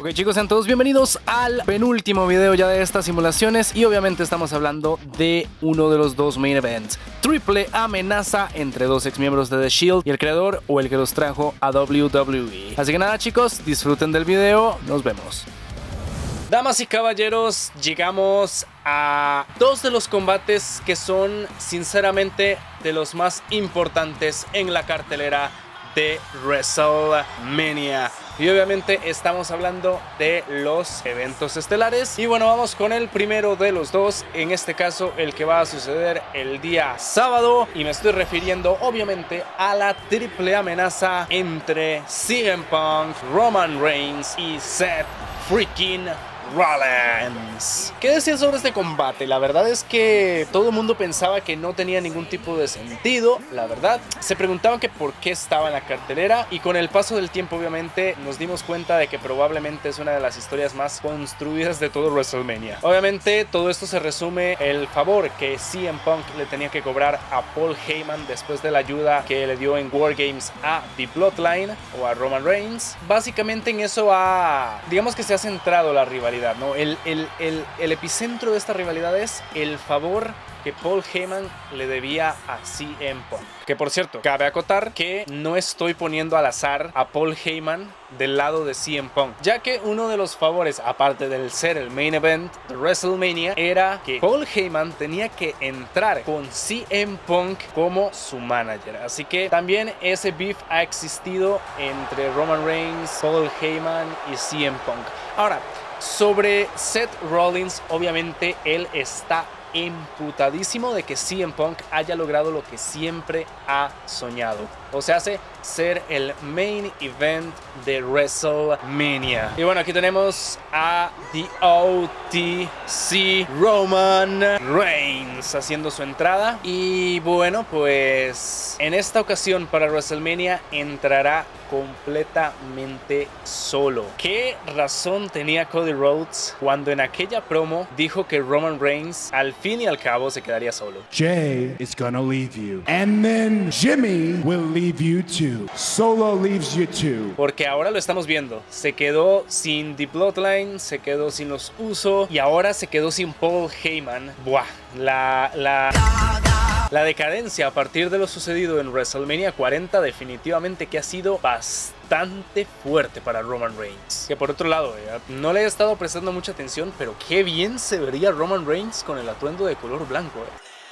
Ok chicos, sean todos bienvenidos al penúltimo video ya de estas simulaciones y obviamente estamos hablando de uno de los dos main events. Triple amenaza entre dos ex miembros de The Shield y el creador o el que los trajo a WWE. Así que nada chicos, disfruten del video, nos vemos. Damas y caballeros, llegamos a dos de los combates que son sinceramente de los más importantes en la cartelera de WrestleMania. Y obviamente estamos hablando de los eventos estelares. Y bueno, vamos con el primero de los dos. En este caso, el que va a suceder el día sábado. Y me estoy refiriendo obviamente a la triple amenaza entre CM Punk, Roman Reigns y Seth freaking Rollins. ¿Qué decir sobre este combate? La verdad es que todo el mundo pensaba que no tenía ningún tipo de sentido. La verdad, se preguntaban que por qué estaba en la cartelera. Y con el paso del tiempo obviamente nos dimos cuenta de que probablemente es una de las historias más construidas de todo WrestleMania. Obviamente todo esto se resume el favor que CM Punk le tenía que cobrar a Paul Heyman después de la ayuda que le dio en War Games a The Bloodline o a Roman Reigns. Básicamente en eso digamos que se ha centrado la rivalidad, ¿no? El epicentro de esta rivalidad es el favor que Paul Heyman le debía a CM Punk. Que por cierto, cabe acotar que no estoy poniendo al azar a Paul Heyman del lado de CM Punk, ya que uno de los favores, aparte del ser el main event de WrestleMania, era que Paul Heyman tenía que entrar con CM Punk como su manager. Así que también ese beef ha existido entre Roman Reigns, Paul Heyman y CM Punk. Ahora, sobre Seth Rollins, obviamente él está emputadísimo de que CM Punk haya logrado lo que siempre ha soñado, o sea, ser el main event de WrestleMania. Y bueno, aquí tenemos a The OTC Roman Reigns haciendo su entrada. Y bueno, pues en esta ocasión para WrestleMania entrará completamente solo. ¿Qué razón tenía Cody Rhodes cuando en aquella promo dijo que Roman Reigns al fin y al cabo se quedaría solo? Jay is gonna leave you, and then Jimmy will leave you too. Solo leaves you too. Porque ahora lo estamos viendo. Se quedó sin The Bloodline, se quedó sin los Uso y ahora se quedó sin Paul Heyman. Buah, la decadencia a partir de lo sucedido en WrestleMania 40 definitivamente que ha sido bastante fuerte para Roman Reigns. Que por otro lado, no le he estado prestando mucha atención, pero qué bien se vería Roman Reigns con el atuendo de color blanco.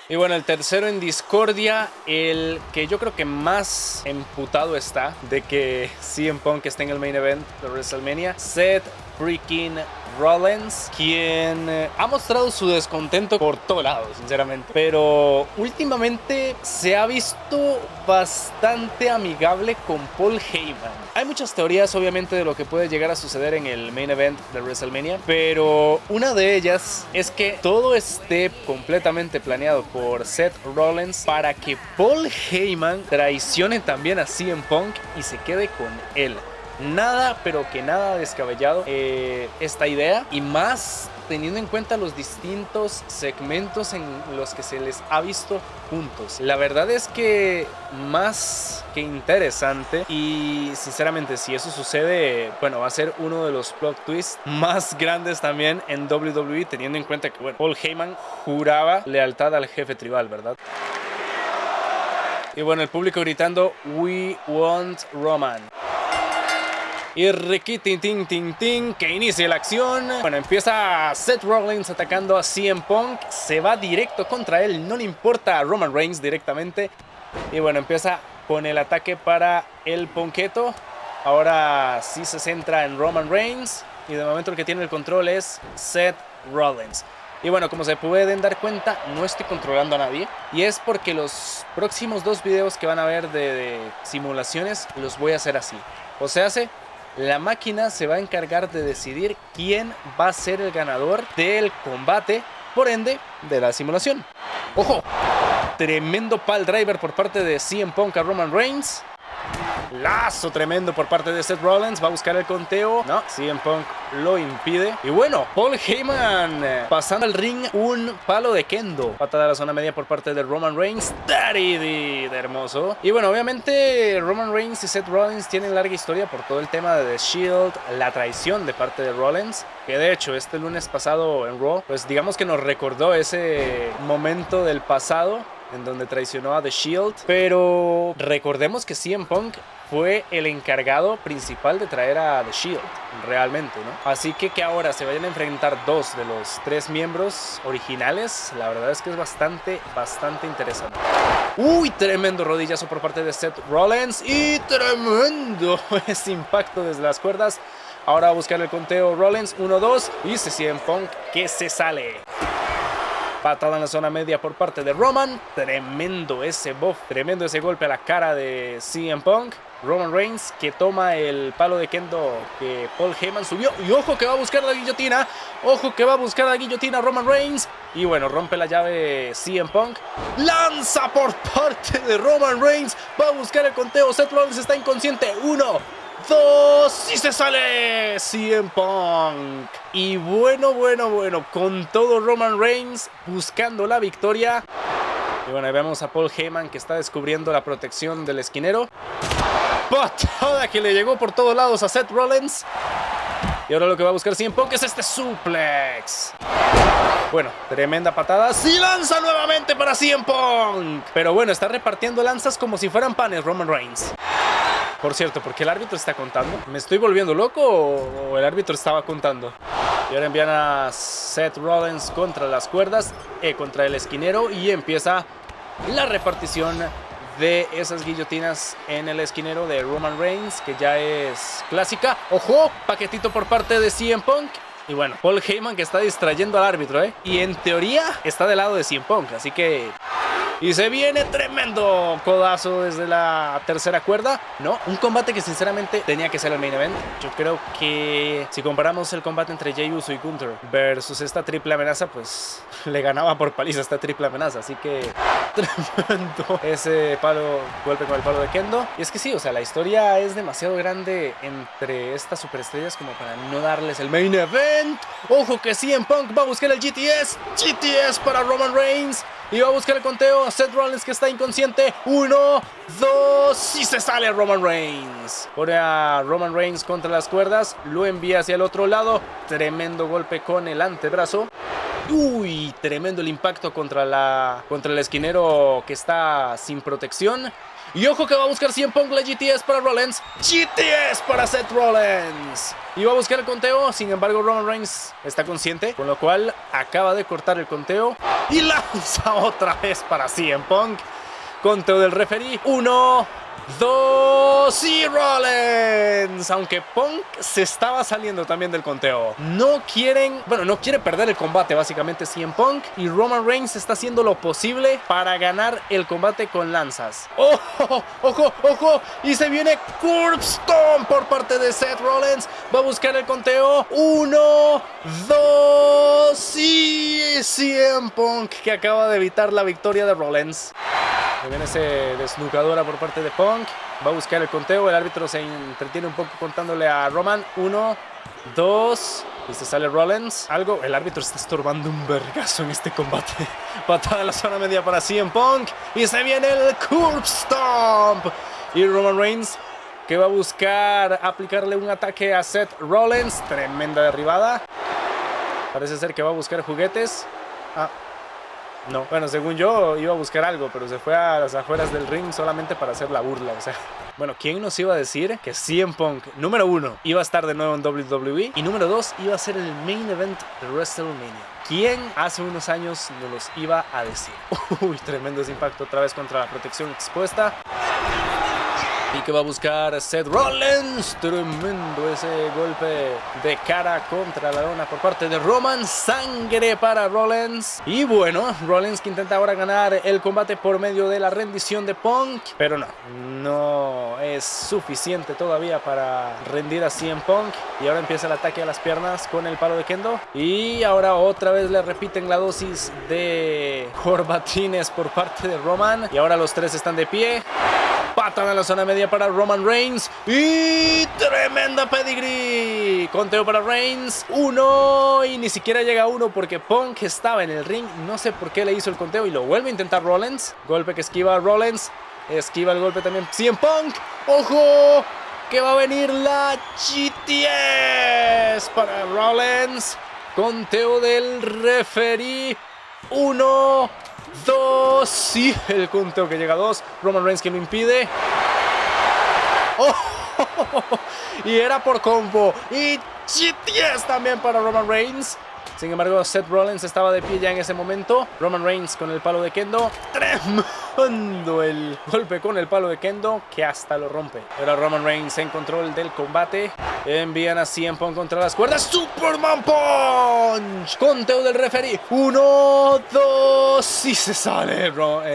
Y bueno, el tercero en discordia, el que yo creo que más emputado está de que CM Punk esté en el main event de WrestleMania, Seth freaking Rollins, quien ha mostrado su descontento por todo lado, sinceramente. Pero últimamente se ha visto bastante amigable con Paul Heyman. Hay muchas teorías, obviamente, de lo que puede llegar a suceder en el main event de WrestleMania, pero una de ellas es que todo esté completamente planeado por Seth Rollins para que Paul Heyman traicione también a CM Punk y se quede con él. Nada, pero que nada descabellado esta idea, y más teniendo en cuenta los distintos segmentos en los que se les ha visto juntos. La verdad es que más que interesante, y sinceramente si eso sucede, bueno, va a ser uno de los plot twists más grandes también en WWE, teniendo en cuenta que, bueno, Paul Heyman juraba lealtad al jefe tribal, ¿verdad? Y bueno, el público gritando "We want Roman". Y riquitín, que inicie la acción. Bueno, empieza Seth Rollins atacando a CM Punk. Se va directo contra él, no le importa a Roman Reigns directamente. Y bueno, empieza con el ataque para el Punketo. Ahora sí se centra en Roman Reigns. Y de momento el que tiene el control es Seth Rollins. Y bueno, como se pueden dar cuenta, no estoy controlando a nadie. Y es porque los próximos dos videos que van a ver de simulaciones los voy a hacer así. O sea, la máquina se va a encargar de decidir quién va a ser el ganador del combate, por ende, de la simulación. ¡Ojo! Tremendo pile driver por parte de CM Punk a Roman Reigns. Lazo tremendo por parte de Seth Rollins. Va a buscar el conteo. No, CM Punk lo impide. Y bueno, Paul Heyman pasando al ring, un palo de kendo. Patada a la zona media por parte de Roman Reigns. Daddy de hermoso. Y bueno, obviamente Roman Reigns y Seth Rollins tienen larga historia por todo el tema de The Shield, la traición de parte de Rollins, que de hecho este lunes pasado en Raw, pues digamos que nos recordó ese momento del pasado en donde traicionó a The Shield. Pero recordemos que CM Punk fue el encargado principal de traer a The Shield, realmente, ¿no? Así que ahora se vayan a enfrentar dos de los tres miembros originales, la verdad es que es bastante interesante. Uy, tremendo rodillazo por parte de Seth Rollins y tremendo ese impacto desde las cuerdas. Ahora va a buscar el conteo Rollins, 1-2, y CM Punk que se sale. Patada en la zona media por parte de Roman. Tremendo ese buff, tremendo ese golpe a la cara de CM Punk. Roman Reigns que toma el palo de kendo que Paul Heyman subió. Y ojo que va a buscar la guillotina. Ojo que va a buscar la guillotina Roman Reigns. Y bueno, rompe la llave CM Punk. Lanza por parte de Roman Reigns. Va a buscar el conteo. Seth Rollins está inconsciente. 1, 2 y se sale CM Punk. Y bueno, con todo Roman Reigns buscando la victoria. Y bueno, ahí vemos a Paul Heyman que está descubriendo la protección del esquinero. Patada que le llegó por todos lados a Seth Rollins. Y ahora lo que va a buscar CM Punk es este suplex. Bueno, tremenda patada. ¡Sí, lanza nuevamente para CM Punk! Pero bueno, está repartiendo lanzas como si fueran panes Roman Reigns. Por cierto, ¿por qué el árbitro está contando? ¿Me estoy volviendo loco o el árbitro estaba contando? Y ahora envían a Seth Rollins contra las cuerdas, contra el esquinero, y empieza la repartición de esas guillotinas en el esquinero de Roman Reigns, que ya es clásica. ¡Ojo! Paquetito por parte de CM Punk. Y bueno, Paul Heyman que está distrayendo al árbitro, y en teoría está del lado de CM Punk, así que... Y se viene tremendo codazo desde la tercera cuerda. No, un combate que sinceramente tenía que ser el main event. Yo creo que si comparamos el combate entre Jey Uso y Gunther versus esta triple amenaza, pues le ganaba por paliza esta triple amenaza. Así que tremendo ese golpe con el palo de kendo. Y es que sí, o sea, la historia es demasiado grande entre estas superestrellas como para no darles el main event. Ojo que CM Punk va a buscar el GTS para Roman Reigns. Y va a buscar el conteo a Seth Rollins que está inconsciente. 1, 2 y se sale Roman Reigns. Pone a Roman Reigns contra las cuerdas. Lo envía hacia el otro lado. Tremendo golpe con el antebrazo. Uy, tremendo el impacto contra el esquinero que está sin protección. Y ojo que va a buscar CM Punk la GTS para Rollins. GTS para Seth Rollins. Y va a buscar el conteo. Sin embargo, Roman Reigns está consciente, con lo cual acaba de cortar el conteo. Y lanza otra vez para CM Punk. Conteo del referee. 1, 2 y Rollins. Aunque Punk se estaba saliendo también del conteo. No quiere perder el combate básicamente CM Punk. Y Roman Reigns está haciendo lo posible para ganar el combate con lanzas. ¡Ojo! ¡Ojo! ¡Ojo! Y se viene Curb Stomp por parte de Seth Rollins. Va a buscar el conteo. 1, 2 y CM Punk que acaba de evitar la victoria de Rollins. Viene ese desnucadora por parte de Punk. Va a buscar el conteo. El árbitro se entretiene un poco contándole a Roman. 1, 2. Y se sale Rollins. El árbitro está estorbando un vergazo en este combate. Patada en la zona media para CM Punk. Y se viene el Curb Stomp. Y Roman Reigns que va a buscar aplicarle un ataque a Seth Rollins. Tremenda derribada. Parece ser que va a buscar juguetes. No, bueno, según yo iba a buscar algo, pero se fue a las afueras del ring solamente para hacer la burla, o sea. Bueno, ¿quién nos iba a decir que CM Punk, número 1, iba a estar de nuevo en WWE y número 2, iba a ser el main event de WrestleMania? ¿Quién hace unos años nos los iba a decir? Uy, tremendo ese impacto otra vez contra la protección expuesta. Y que va a buscar Seth Rollins. Tremendo ese golpe de cara contra la lona por parte de Roman. Sangre para Rollins. Y bueno, Rollins que intenta ahora ganar el combate por medio de la rendición de Punk. Pero no es suficiente todavía para rendir a CM Punk. Y ahora empieza el ataque a las piernas con el palo de kendo. Y ahora otra vez le repiten la dosis de corbatines por parte de Roman. Y ahora los tres están de pie. patada en la zona media para Roman Reigns. Y tremenda pedigree. Conteo para Reigns. 1. Y ni siquiera llega a 1 porque Punk estaba en el ring. No sé por qué le hizo el conteo y lo vuelve a intentar Rollins. Golpe que esquiva a Rollins. Esquiva el golpe también CM Punk. ¡Ojo! Que va a venir la GTS para Rollins. Conteo del referee. 1, 2. Sí, el conteo que llega a 2. Roman Reigns que lo impide. ¡Oh! Y era por combo. Y GTS también para Roman Reigns. Sin embargo, Seth Rollins estaba de pie ya en ese momento. Roman Reigns con el palo de Kendo. Tremendo el golpe con el palo de Kendo que hasta lo rompe. Ahora Roman Reigns en control del combate. Envían a CM Punk contra las cuerdas. Superman Punch. Conteo del referee. 1, 2. Y se sale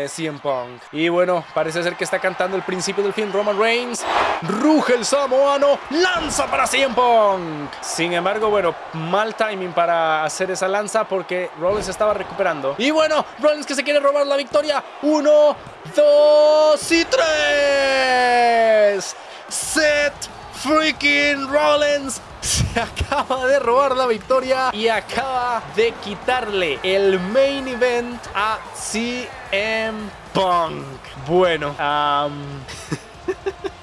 CM Punk. Y bueno, parece ser que está cantando el principio del fin Roman Reigns. Ruge el samoano. Lanza para CM Punk. Sin embargo, bueno, mal timing para hacer esa lanza porque Rollins estaba recuperando. Y bueno, Rollins que se quiere robar la victoria. 1, 2 y 3. Seth freaking Rollins se acaba de robar la victoria y acaba de quitarle el main event a CM Punk. Bueno,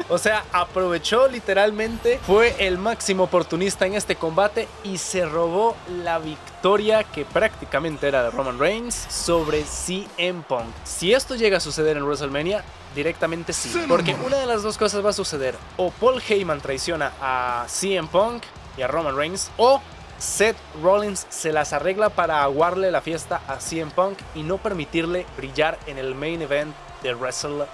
o sea, aprovechó literalmente, fue el máximo oportunista en este combate y se robó la victoria que prácticamente era de Roman Reigns sobre CM Punk. Si esto llega a suceder en WrestleMania, directamente sí, porque una de las dos cosas va a suceder: o Paul Heyman traiciona a CM Punk y a Roman Reigns, o Seth Rollins se las arregla para aguarle la fiesta a CM Punk y no permitirle brillar en el main event de WrestleMania.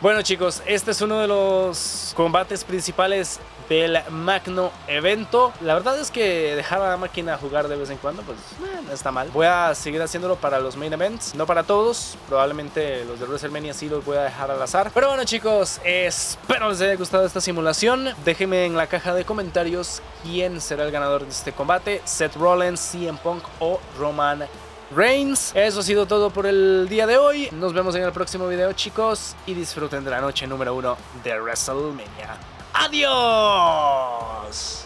Bueno chicos, este es uno de los combates principales del magno evento. La verdad es que dejar a la máquina jugar de vez en cuando pues no está mal. Voy a seguir haciéndolo para los main events, no para todos. Probablemente los de WrestleMania sí los voy a dejar al azar. Pero bueno chicos, espero les haya gustado esta simulación. Déjenme en la caja de comentarios quién será el ganador de este combate: Seth Rollins, CM Punk o Roman Reigns. Eso ha sido todo por el día de hoy. Nos vemos en el próximo video chicos y disfruten de la noche número 1 de WrestleMania. ¡Adiós!